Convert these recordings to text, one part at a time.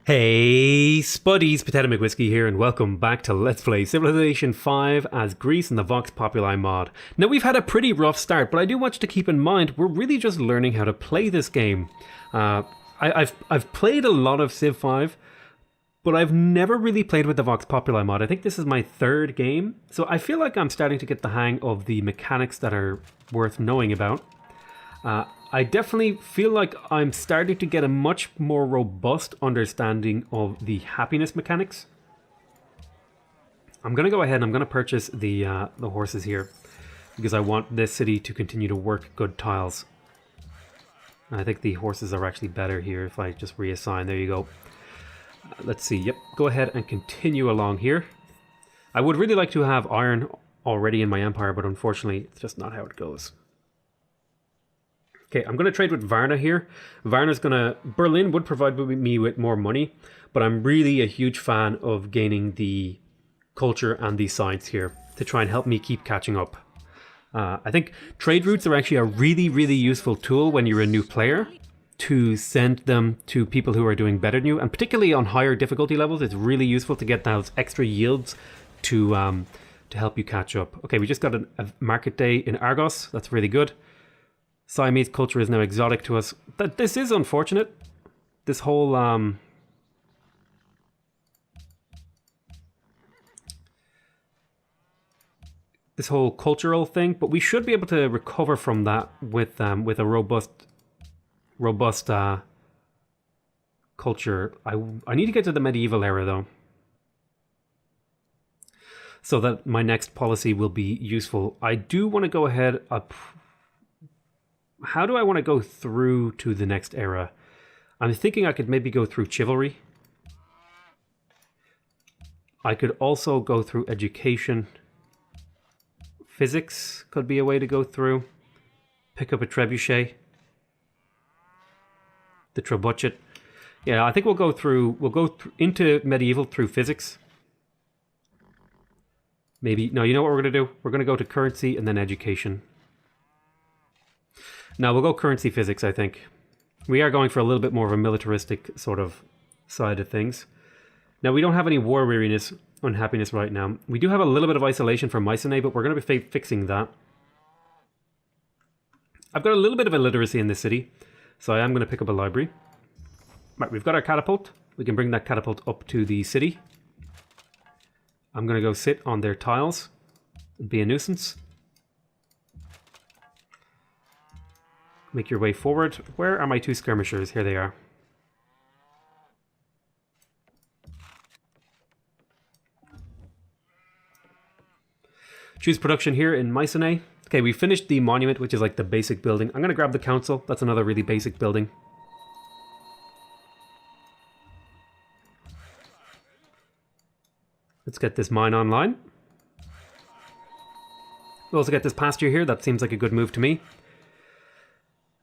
Hey, spuddies, Potatomcwhiskey here, and welcome back to Let's Play Civilization 5 as Greece in the Vox Populi mod. Now, we've had a pretty rough start, but I do want you to keep in mind, we're really just learning how to play this game. I've played a lot of Civ 5, but I've never really played with the Vox Populi mod. I think this is my third game, so I feel like I'm starting to get the hang of the mechanics that are worth knowing about. I definitely feel like I'm starting to get a much more robust understanding of the happiness mechanics. I'm going to go ahead and I'm going to purchase the horses here because I want this city to continue to work good tiles. And I think the horses are actually better here if I just reassign. There you go. Let's see. Yep, go ahead and continue along here. I would really like to have iron already in my empire, but unfortunately it's just not how it goes. Okay, I'm going to trade with Varna here. Varna's going to... Berlin would provide me with more money, but I'm really a huge fan of gaining the culture and the science here to try and help me keep catching up. I think trade routes are actually a really, really useful tool when you're a new player to send them to people who are doing better than you, and particularly on higher difficulty levels, it's really useful to get those extra yields to help you catch up. Okay, we just got a market day in Argos. That's really good. Siamese culture is now exotic to us. This is unfortunate. This whole cultural thing, but we should be able to recover from that with a robust culture. I need to get to the medieval era though, so that my next policy will be useful. I do want to go ahead. How do I want to go through to the next era? I'm thinking I could maybe go through chivalry. I could also go through education. Physics could be a way to go through. Pick up a trebuchet. The trebuchet. Yeah, I think we'll go into medieval through physics. Maybe, no, you know what we're going to do? We're going to go to currency and then education. Now we'll go currency physics, I think. We are going for a little bit more of a militaristic sort of side of things. Now we don't have any war weariness, unhappiness right now. We do have a little bit of isolation from Mycenae, but we're going to be fixing that. I've got a little bit of illiteracy in this city, so I am going to pick up a library. Right, we've got our catapult. We can bring that catapult up to the city. I'm going to go sit on their tiles and be a nuisance. Make your way forward. Where are my two skirmishers? Here they are. Choose production here in Mycenae. Okay, we finished the monument, which is like the basic building. I'm going to grab the council. That's another really basic building. Let's get this mine online. We'll also get this pasture here. That seems like a good move to me.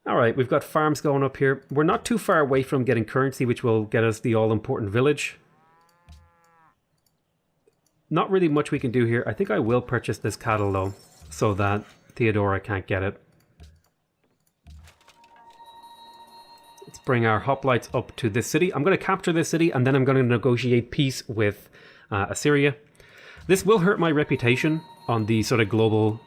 Alright, we've got farms going up here. We're not too far away from getting currency, which will get us the all-important village. Not really much we can do here. I think I will purchase this cattle, though, so that Theodora can't get it. Let's bring our hoplites up to this city. I'm going to capture this city, and then I'm going to negotiate peace with Assyria. This will hurt my reputation on the sort of global...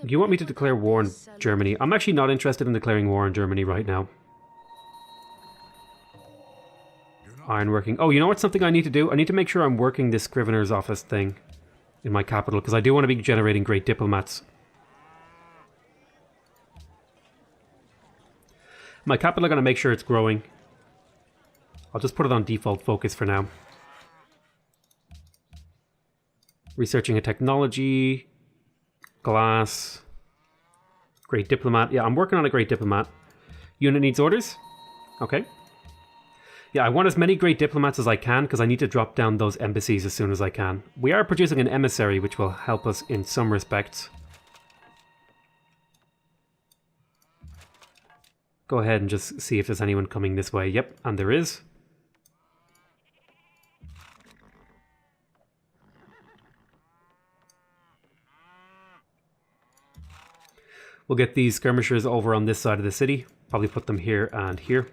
Do you want me to declare war on Germany? I'm actually not interested in declaring war on Germany right now. Ironworking. Oh, you know what's something I need to do? I need to make sure I'm working this Scrivener's office thing in my capital, because I do want to be generating great diplomats. My capital, I'm going to make sure it's growing. I'll just put it on default focus for now. Researching a technology... Glass. Great diplomat. Yeah, I'm working on a great diplomat. Unit needs orders. Okay. Yeah, I want as many great diplomats as I can because I need to drop down those embassies as soon as I can. We are producing an emissary, which will help us in some respects. Go ahead and just see if there's anyone coming this way. Yep, and there is. We'll get these skirmishers over on this side of the city. Probably put them here and here.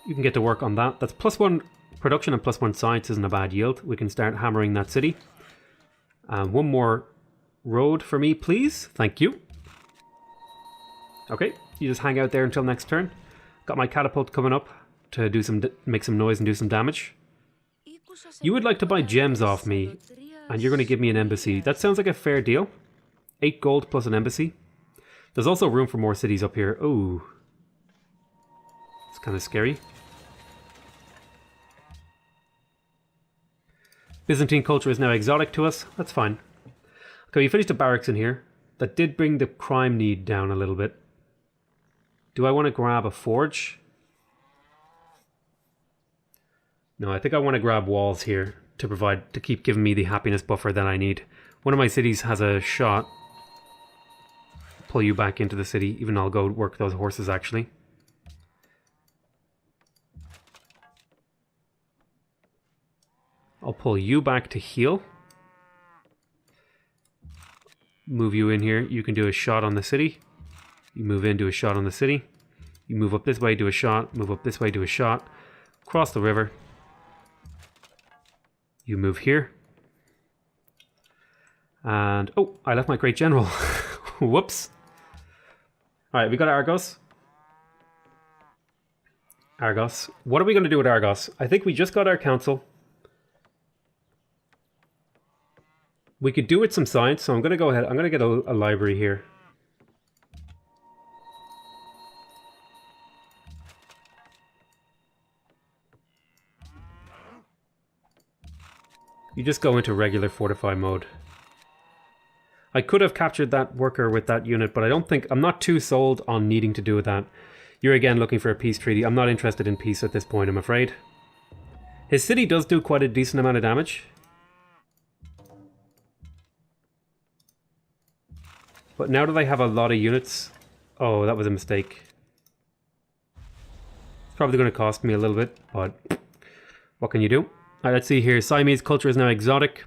You can get to work on that. That's +1 production and +1 science isn't a bad yield. We can start hammering that city. One more road for me, please. Thank you. Okay, you just hang out there until next turn. Got my catapult coming up to do make some noise and do some damage. You would like to buy gems off me, and you're going to give me an embassy. That sounds like a fair deal. 8 gold plus an embassy. There's also room for more cities up here. Oh, it's kind of scary. Byzantine culture is now exotic to us. That's fine. Okay, we finished a barracks in here. That did bring the crime need down a little bit. Do I want to grab a forge? No, I think I want to grab walls here to keep giving me the happiness buffer that I need. One of my cities has a shot. Pull you back into the city. Even I'll go work those horses actually. I'll pull you back to heal. Move you in here. You can do a shot on the city. You move in, do a shot on the city. You move up this way, do a shot. Move up this way, do a shot. Cross the river. You move here. And, oh, I left my great general. Whoops. Alright, we got Argos. Argos. What are we going to do with Argos? I think we just got our council. We could do with some science, so I'm going to go ahead. I'm going to get a library here. You just go into regular fortify mode. I could have captured that worker with that unit, but I'm not too sold on needing to do that. You're again looking for a peace treaty. I'm not interested in peace at this point, I'm afraid. His city does do quite a decent amount of damage. But now that I have a lot of units... Oh, that was a mistake. It's probably going to cost me a little bit, but what can you do? Alright, let's see here. Siamese culture is now exotic.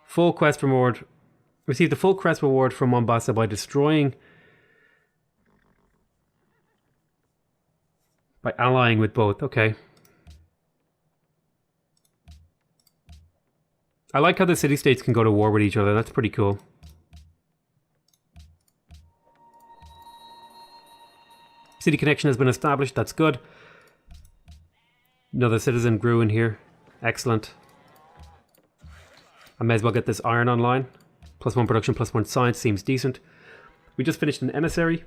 Full quest reward. Receive the full quest reward from Mombasa by destroying... By allying with both. Okay. I like how the city-states can go to war with each other. That's pretty cool. City connection has been established. That's good. Another citizen grew in here. Excellent. I may as well get this iron online. +1 production, +1 science seems decent. We just finished an emissary.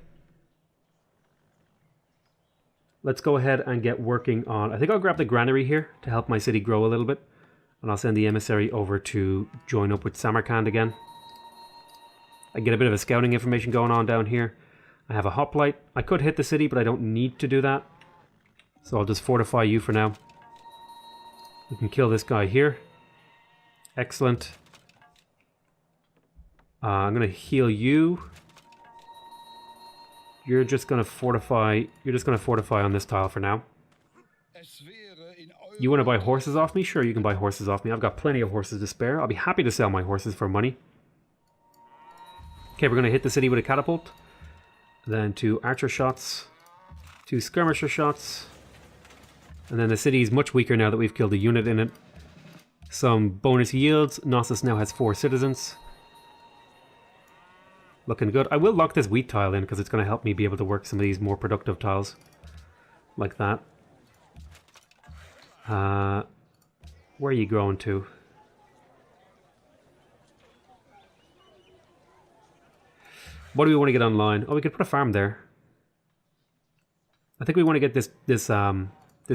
Let's go ahead and get working on... I think I'll grab the granary here to help my city grow a little bit. And I'll send the emissary over to join up with Samarkand again. I get a bit of a scouting information going on down here. I have a hoplite. I could hit the city, but I don't need to do that. So I'll just fortify you for now. We can kill this guy here. Excellent. I'm going to heal you. You're just going to fortify. You're just going to fortify on this tile for now. You want to buy horses off me? Sure, you can buy horses off me. I've got plenty of horses to spare. I'll be happy to sell my horses for money. Okay, we're going to hit the city with a catapult. Then 2 archer shots. 2 skirmisher shots. And then the city is much weaker now that we've killed a unit in it. Some bonus yields. Gnosis now has 4 citizens. Looking good. I will lock this wheat tile in because it's going to help me be able to work some of these more productive tiles. Like that. Where are you growing to? What do we want to get online? Oh, we could put a farm there. I think we want to get this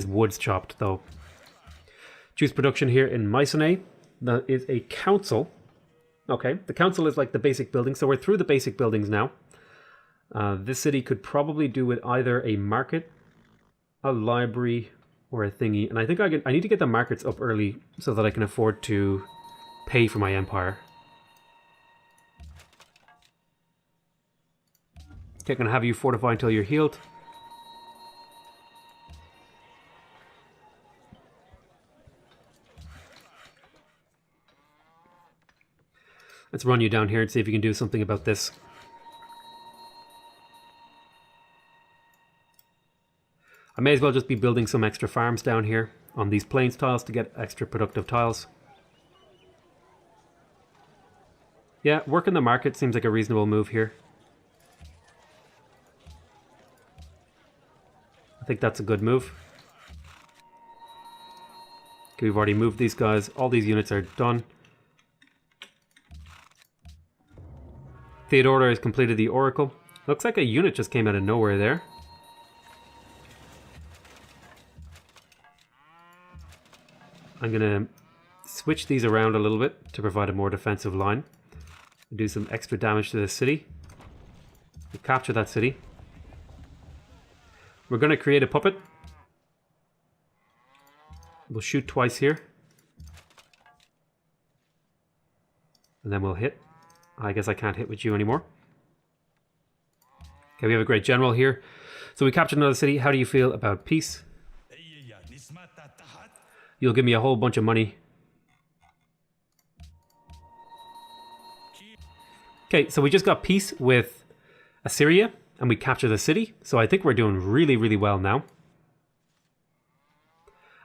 woods chopped though. Choose production here in Mycenae. That is a council. Okay, the council is like the basic building, so we're through the basic buildings now. This city could probably do with either a market, a library, or a thingy. And I think I need to get the markets up early so that I can afford to pay for my empire. Okay, I'm going to have you fortify until you're healed. Let's run you down here and see if you can do something about I may as well just be building some extra farms down here on these plains tiles to get extra productive tiles. Yeah, working the market seems like a reasonable move here. I think that's a good move. Okay, we've already moved these guys. All these units are done. Theodora has completed the Oracle. Looks like a unit just came out of nowhere there. I'm going to switch these around a little bit to provide a more defensive line. Do some extra damage to the city. We capture that city. We're going to create a puppet. We'll shoot twice here. And then we'll hit. I guess I can't hit with you anymore. Okay, we have a great general here. So we captured another city. How do you feel about peace? You'll give me a whole bunch of money. Okay, so we just got peace with Assyria, and we captured the city. So I think we're doing really, really well now.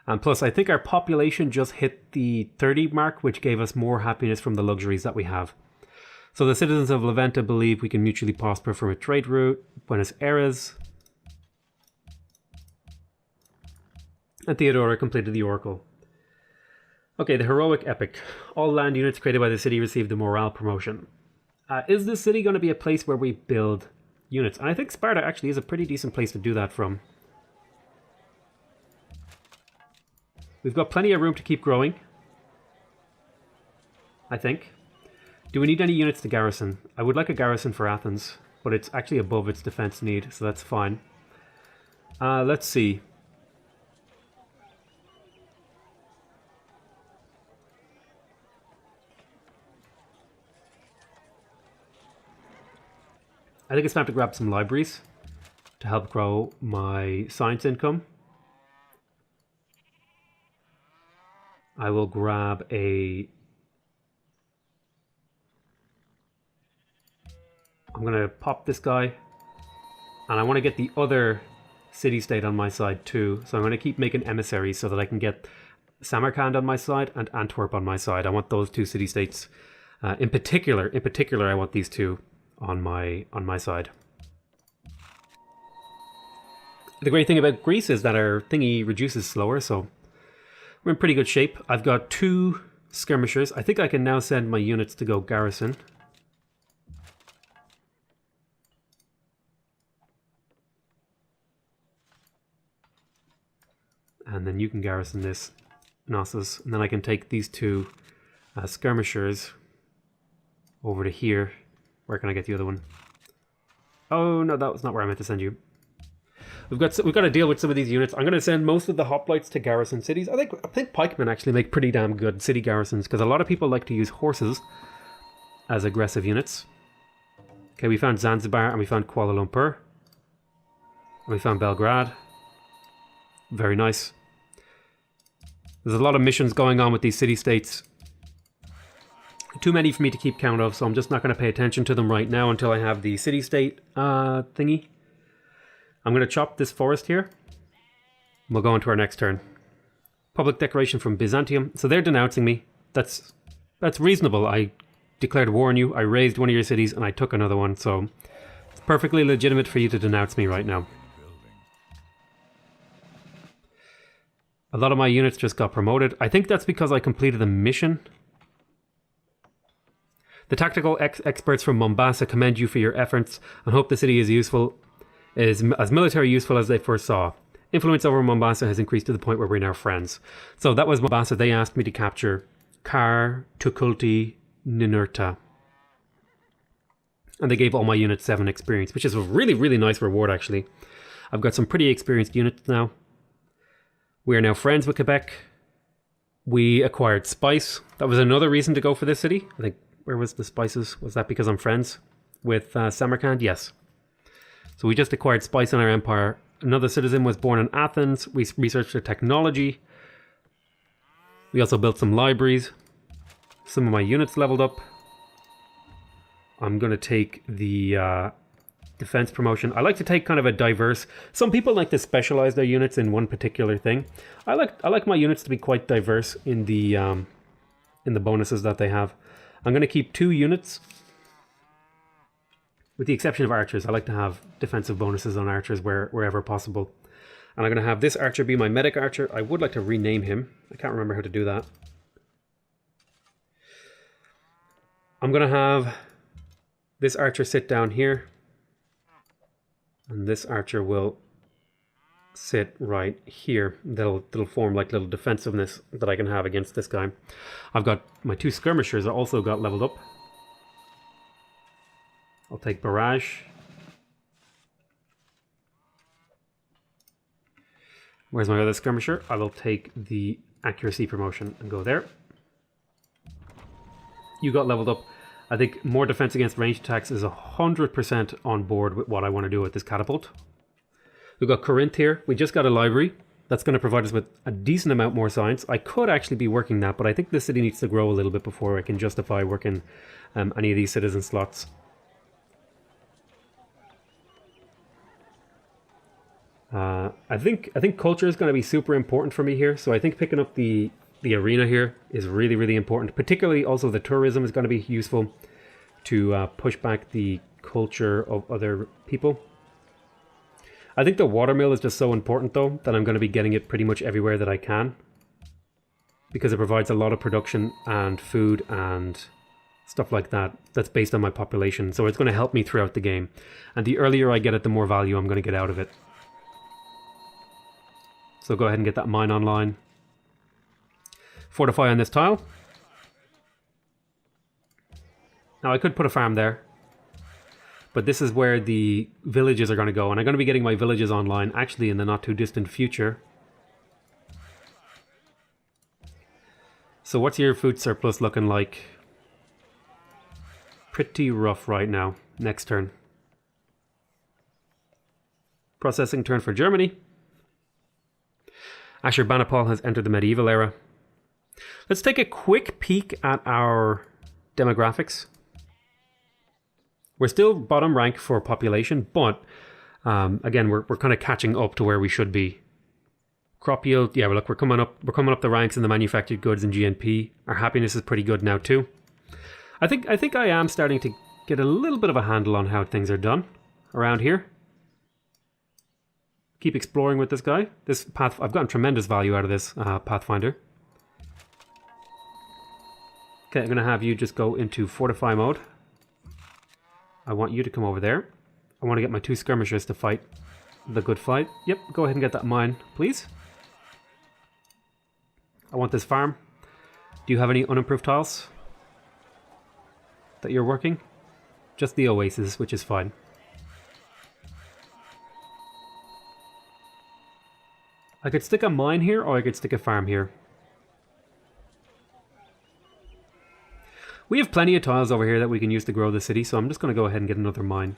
And plus, I think our population just hit the 30 mark, which gave us more happiness from the luxuries that we have. So the citizens of Levanta believe we can mutually prosper from a trade route. Buenos Aires. And Theodora completed the Oracle. Okay, the Heroic Epic. All land units created by the city received the morale promotion. Is this city going to be a place where we build units? And I think Sparta actually is a pretty decent place to do that from. We've got plenty of room to keep growing, I think. Do we need any units to garrison? I would like a garrison for Athens, but it's actually above its defense need, so that's fine. Let's see. I think it's time to grab some libraries to help grow my science income. I will grab a... I'm going to pop this guy. And I want to get the other city-state on my side too. So I'm going to keep making emissaries so that I can get Samarkand on my side and Antwerp on my side. I want those two city-states. In particular, I want these two on my side. The great thing about Greece is that our thingy reduces slower, so we're in pretty good shape. I've got 2 skirmishers. I think I can now send my units to go garrison. And then you can garrison this Gnosis, and then I can take these 2 skirmishers over to here. Where can I get the other one? Oh no, that was not where I meant to send you. We've got to deal with some of these units. I'm going to send most of the hoplites to garrison cities. I think pikemen actually make pretty damn good city garrisons because a lot of people like to use horses as aggressive units. Okay, we found Zanzibar and we found Kuala Lumpur. And we found Belgrade. Very nice. There's a lot of missions going on with these city-states. Too many for me to keep count of, so I'm just not going to pay attention to them right now until I have the city-state thingy. I'm going to chop this forest here. We'll go on to our next turn. Public declaration from Byzantium. So they're denouncing me. That's reasonable. I declared war on you. I raised one of your cities and I took another one. So it's perfectly legitimate for you to denounce me right now. A lot of my units just got promoted. I think that's because I completed a mission. The tactical experts from Mombasa commend you for your efforts and hope the city is as military useful as they first saw. Influence over Mombasa has increased to the point where we're now friends. So that was Mombasa. They asked me to capture Kar, Tukulti, Ninurta. And they gave all my units 7 experience, which is a really, really nice reward actually. I've got some pretty experienced units now. We are now friends with Quebec. We acquired spice. That was another reason to go for this city. I think, where was the spices? Was that because I'm friends with Samarkand? Yes. So we just acquired spice in our empire. Another citizen was born in Athens. We researched their technology. We also built some libraries. Some of my units leveled up. I'm going to take the defense promotion. I like to take kind of a diverse. Some people like to specialize their units in one particular thing. I like my units to be quite diverse in the bonuses that they have. I'm going to keep 2 units, with the exception of archers. I like to have defensive bonuses on archers wherever possible. And I'm going to have this archer be my medic archer. I would like to rename him. I can't remember how to do that. I'm going to have this archer sit down here. And this archer will sit right here. That'll form like little defensiveness that I can have against this guy. I've got my 2 skirmishers that also got leveled up. I'll take barrage. Where's my other skirmisher? I will take the accuracy promotion and go there. You got leveled up. I think more defense against ranged attacks is 100% on board with what I want to do with this catapult. We've got Corinth here. We just got a library. That's going to provide us with a decent amount more science. I could actually be working that, but I think this city needs to grow a little bit before I can justify working any of these citizen slots. I think culture is going to be super important for me here. So I think picking up the arena here is really, really important. Particularly also the tourism is going to be useful to push back the culture of other people. I think the watermill is just so important though that I'm going to be getting it pretty much everywhere that I can, because it provides a lot of production and food and stuff like that that's based on my population. So it's going to help me throughout the game. And the earlier I get it, the more value I'm going to get out of it. So go ahead and get that mine online. Fortify on this tile. Now I could put a farm there, but this is where the villages are going to go, and I'm going to be getting my villages online actually in the not too distant future. So what's your food surplus looking like? Pretty rough right now. Next turn. Processing turn for Germany. Ashurbanipal has entered the medieval era. Let's take a quick peek at our demographics. We're still bottom rank for population, but again, we're kind of catching up to where we should be. Crop yield, yeah, look, we're coming up the ranks in the manufactured goods and GNP. Our happiness is pretty good now too. I think I am starting to get a little bit of a handle on how things are done around here. Keep exploring with this guy. This path, I've gotten tremendous value out of this Pathfinder. Okay, I'm going to have you just go into fortify mode. I want you to come over there. I want to get my 2 skirmishers to fight the good fight. Yep, go ahead and get that mine, please. I want this farm. Do you have any unimproved tiles that you're working? Just the oasis, which is fine. I could stick a mine here, or I could stick a farm here. We have plenty of tiles over here that we can use to grow the city, so I'm just going to go ahead and get another mine.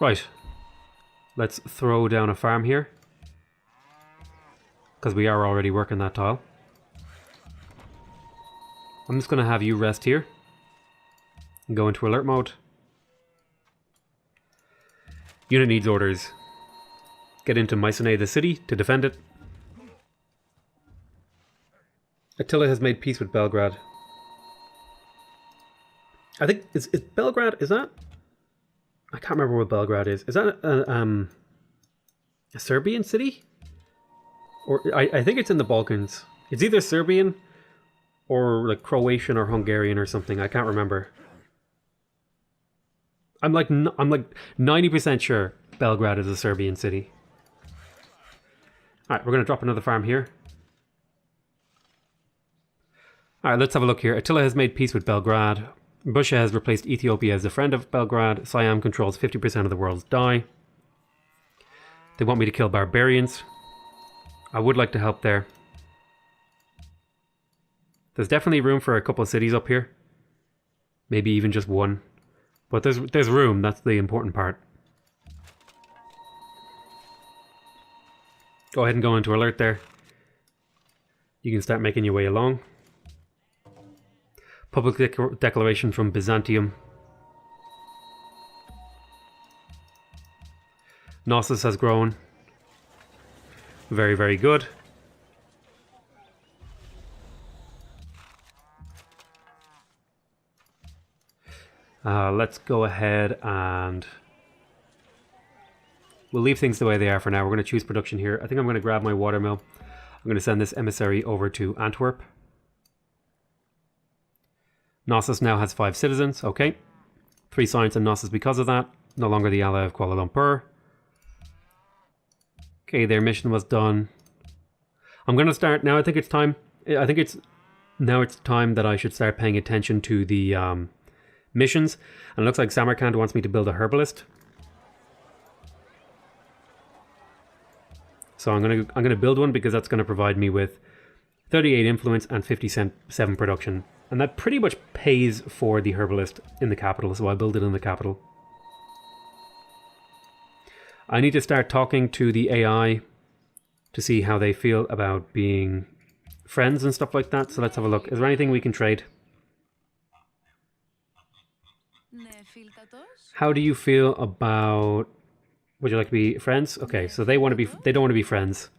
Right. Let's throw down a farm here, because we are already working that tile. I'm just going to have you rest here and go into alert mode. Unit needs orders. Get into Mycenae, the city, to defend it. Attila has made peace with Belgrade. I think, is Belgrade, is that? I can't remember what Belgrade is. Is that a Serbian city? Or I think it's in the Balkans. It's either Serbian or like Croatian or Hungarian or something. I can't remember. I'm like 90% sure Belgrade is a Serbian city. Alright, we're going to drop another farm here. Alright, let's have a look here. Attila has made peace with Belgrade. Busha has replaced Ethiopia as a friend of Belgrade. Siam controls 50% of the world's dye. They want me to kill barbarians. I would like to help there. There's definitely room for a couple of cities up here. Maybe even just one. But there's room, that's the important part. Go ahead and go into alert there. You can start making your way along. Public declaration from Byzantium. Gnosis has grown. Very, very good. Let's go ahead and we'll leave things the way they are for now. We're going to choose production here. I think I'm going to grab my watermill. I'm going to send this emissary over to Antwerp. Gnosis now has 5 citizens. Okay. 3 science in Gnosis because of that. No longer the ally of Kuala Lumpur. Okay, their mission was done. I'm going to start now. I think it's time. Now it's time that I should start paying attention to the missions. And it looks like Samarkand wants me to build a herbalist. So I'm gonna build one because that's going to provide me with 38 influence and 57 production. And that pretty much pays for the herbalist in the capital, so I build it in the capital. I need to start talking to the AI to see how they feel about being friends and stuff like that. So let's have a look. Is there anything we can trade? How do you feel about... Would you like to be friends? Okay, so they don't want to be friends.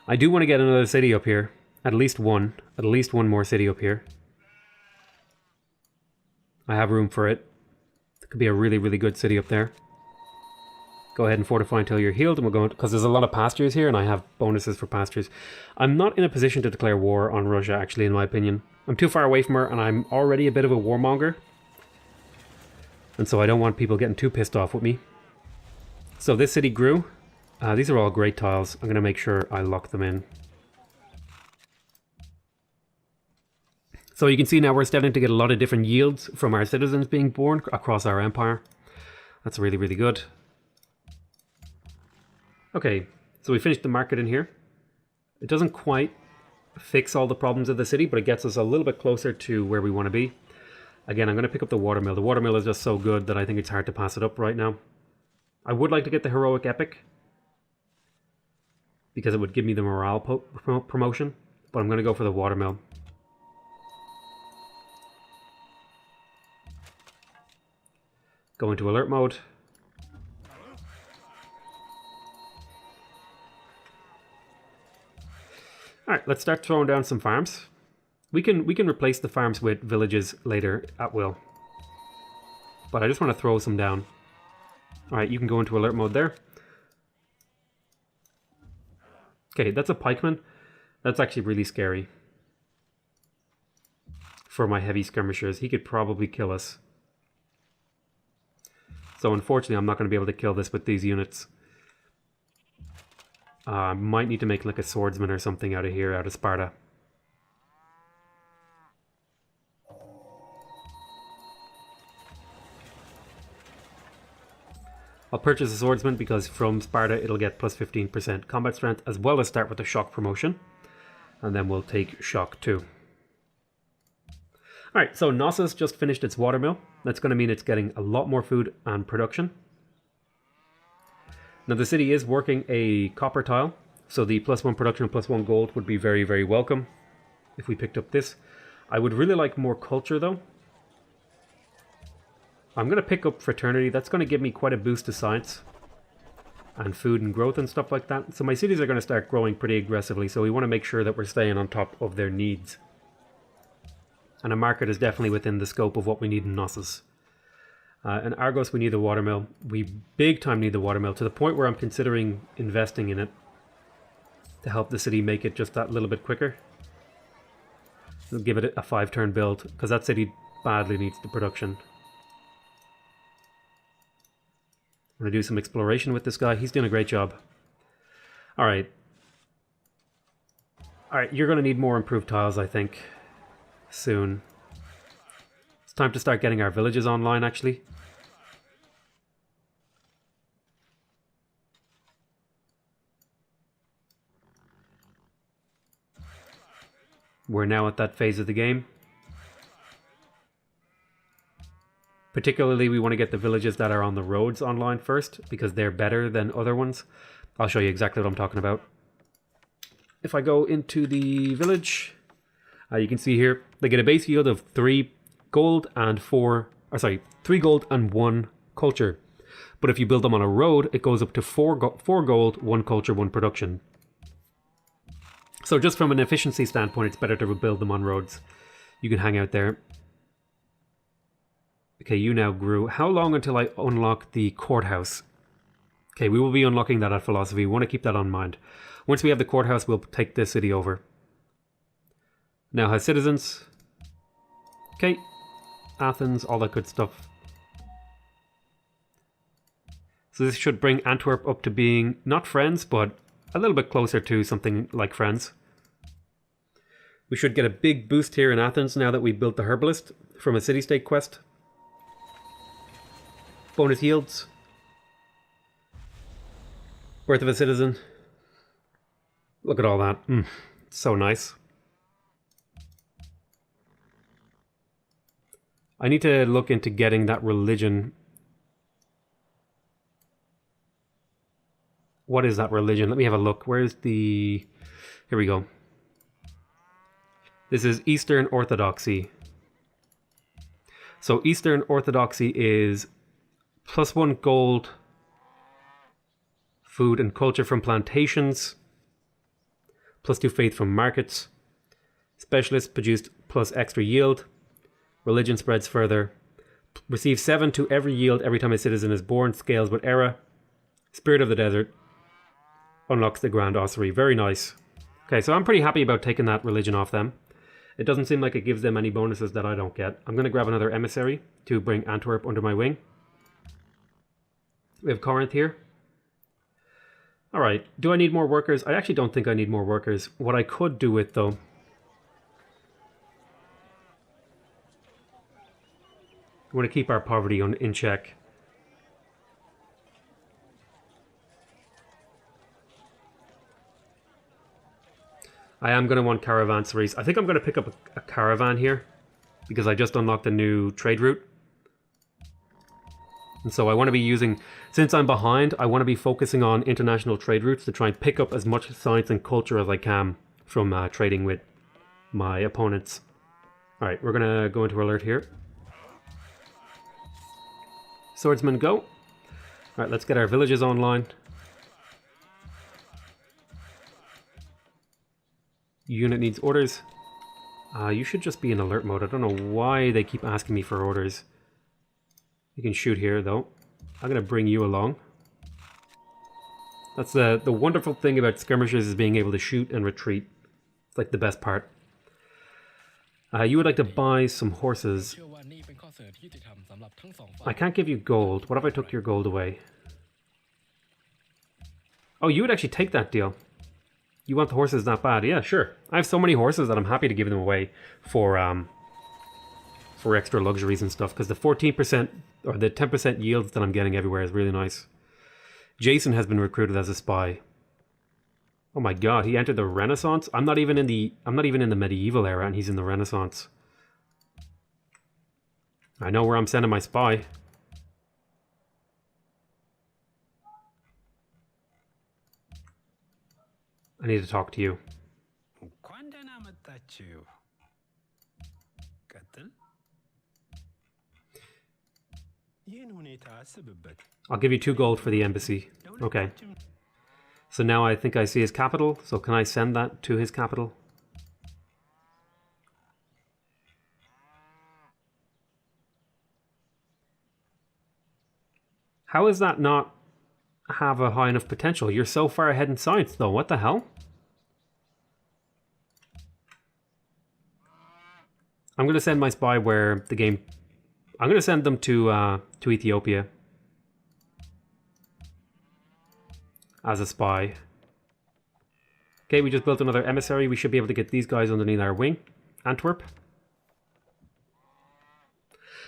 I do want to get another city up here. At least one more city up here. I have room for it. It could be a really, really good city up there. Go ahead and fortify until you're healed, and we'll go because there's a lot of pastures here, and I have bonuses for pastures. I'm not in a position to declare war on Russia, actually, in my opinion. I'm too far away from her, and I'm already a bit of a warmonger. And so I don't want people getting too pissed off with me. So this city grew. These are all great tiles. I'm going to make sure I lock them in. So you can see now we're starting to get a lot of different yields from our citizens being born across our empire. That's really, really good. Okay, so we finished the market in here. It doesn't quite fix all the problems of the city, but it gets us a little bit closer to where we want to be. Again, I'm going to pick up the watermill. The watermill is just so good that I think it's hard to pass it up right now. I would like to get the heroic epic because it would give me the morale promotion, but I'm going to go for the watermill. Go into alert mode. Alright, let's start throwing down some farms. We can replace the farms with villages later at will. But I just want to throw some down. Alright, you can go into alert mode there. Okay, that's a pikeman. That's actually really scary. For my heavy skirmishers, he could probably kill us. So unfortunately, I'm not going to be able to kill this with these units. I might need to make like a swordsman or something out of here, out of Sparta. I'll purchase a swordsman because from Sparta it'll get plus 15% combat strength, as well as start with the shock promotion. And then we'll take shock too. Alright, so Gnosis just finished its watermill. That's going to mean it's getting a lot more food and production. Now the city is working a copper tile, so the +1 production, +1 gold would be very, very welcome if we picked up this. I would really like more culture though. I'm going to pick up fraternity. That's going to give me quite a boost to science and food and growth and stuff like that. So my cities are going to start growing pretty aggressively, so we want to make sure that we're staying on top of their needs. And a market is definitely within the scope of what we need in Gnosis. In Argos, we need the watermill. We big time need the watermill, to the point where I'm considering investing in it to help the city make it just that little bit quicker. We'll give it a 5-turn build, because that city badly needs the production. I'm going to do some exploration with this guy. He's doing a great job. Alright. Alright, you're going to need more improved tiles, I think, soon. It's time to start getting our villages online, actually. We're now at that phase of the game. Particularly, we want to get the villages that are on the roads online first, because they're better than other ones. I'll show you exactly what I'm talking about. if I go into the village, you can see here they get a base yield of 3 gold and 3 gold and 1 culture. But if you build them on a road, it goes up to 4 gold, 1 culture, 1 production. So just from an efficiency standpoint, it's better to build them on roads. You can hang out there. Okay, you now grew. How long until I unlock the courthouse? Okay, we will be unlocking that at philosophy. We want to keep that on mind. Once we have the courthouse, we'll take the city over. Now has citizens. Okay, Athens, all that good stuff. So this should bring Antwerp up to being not friends, but a little bit closer to something like friends. We should get a big boost here in Athens now that we built the herbalist from a city-state quest. Bonus yields. Birth of a citizen. Look at all that. So nice. I need to look into getting that religion. What is that religion? Let me have a look. Where's the... Here we go. This is Eastern Orthodoxy. So Eastern Orthodoxy is +1 gold, food and culture from plantations, +2 faith from markets, specialists produced plus extra yield, religion spreads further, receive 7 to every yield every time a citizen is born, scales with era, spirit of the desert, unlocks the grand ossuary. Very nice. Okay, so I'm pretty happy about taking that religion off them. It doesn't seem like it gives them any bonuses that I don't get. I'm going to grab another emissary to bring Antwerp under my wing. We have Corinth here. Alright, do I need more workers? I actually don't think I need more workers. What I could do with, though... I want to keep our poverty in check. I am going to want caravansaries. I think I'm going to pick up a caravan here because I just unlocked a new trade route. And so I want to be using, since I'm behind, I want to be focusing on international trade routes to try and pick up as much science and culture as I can from trading with my opponents. Alright, we're going to go into alert here. Swordsmen go. Alright, let's get our villages online. Unit needs orders. You should just be in alert mode. I don't know why they keep asking me for orders. You can shoot here, though. I'm going to bring you along. That's the wonderful thing about skirmishes is being able to shoot and retreat. It's like the best part. You would like to buy some horses. I can't give you gold. What if I took your gold away? Oh, you would actually take that deal. You want the horses that bad? Yeah, sure. I have so many horses that I'm happy to give them away for extra luxuries and stuff, because the 14% or the 10% yields that I'm getting everywhere is really nice. Jason has been recruited as a spy. Oh my god, he entered the Renaissance? I'm not even in the medieval era and he's in the Renaissance. I know where I'm sending my spy. I need to talk to you. I'll give you 2 gold for the embassy. Okay. So now I think I see his capital. So can I send that to his capital? How is that not have a high enough potential? You're so far ahead in science, though. What the hell? I'm going to send my spy where the game... I'm going to send them to Ethiopia. As a spy. Okay, we just built another emissary. We should be able to get these guys underneath our wing. Antwerp.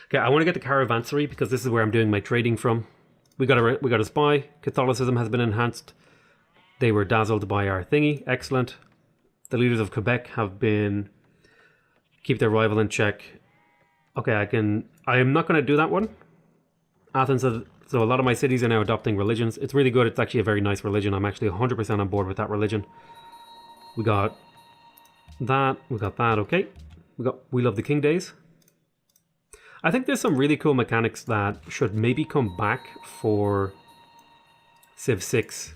Okay, I want to get the caravanserai because this is where I'm doing my trading from. We got a spy. Catholicism has been enhanced. They were dazzled by our thingy. Excellent. The leaders of Quebec have been... Keep their rival in check. Okay, I am not going to do that one. Athens, so a lot of my cities are now adopting religions. It's really good. It's actually a very nice religion. I'm actually 100% on board with that religion. We got that. We got that. Okay. We love the king days. I think there's some really cool mechanics that should maybe come back for Civ 6.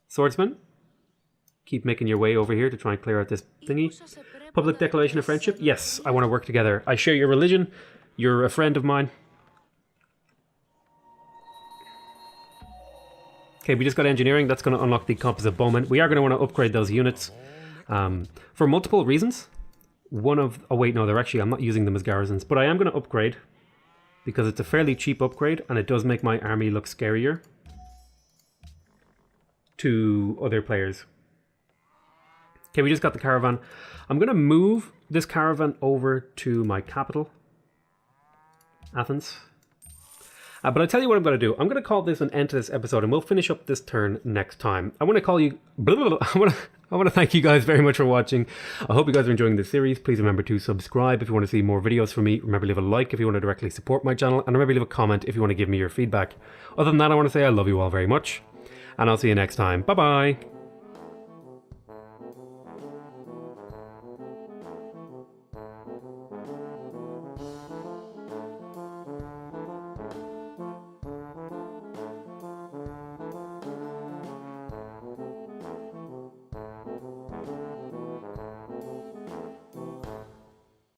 Swordsman, keep making your way over here to try and clear out this thingy. Public declaration of friendship. Yes, I want to work together. I share your religion. You're a friend of mine. Okay, we just got engineering. That's going to unlock the composite bowman. We are going to want to upgrade those units for multiple reasons. Oh wait, no, I'm not using them as garrisons, but I am going to upgrade because it's a fairly cheap upgrade and it does make my army look scarier to other players. Okay, we just got the caravan. I'm going to move this caravan over to my capital, Athens. But I'll tell you what I'm going to do. I'm going to call this an end to this episode, and we'll finish up this turn next time. I want to call you... I want to thank you guys very much for watching. I hope you guys are enjoying this series. Please remember to subscribe if you want to see more videos from me. Remember to leave a like if you want to directly support my channel. And remember to leave a comment if you want to give me your feedback. Other than that, I want to say I love you all very much. And I'll see you next time. Bye-bye.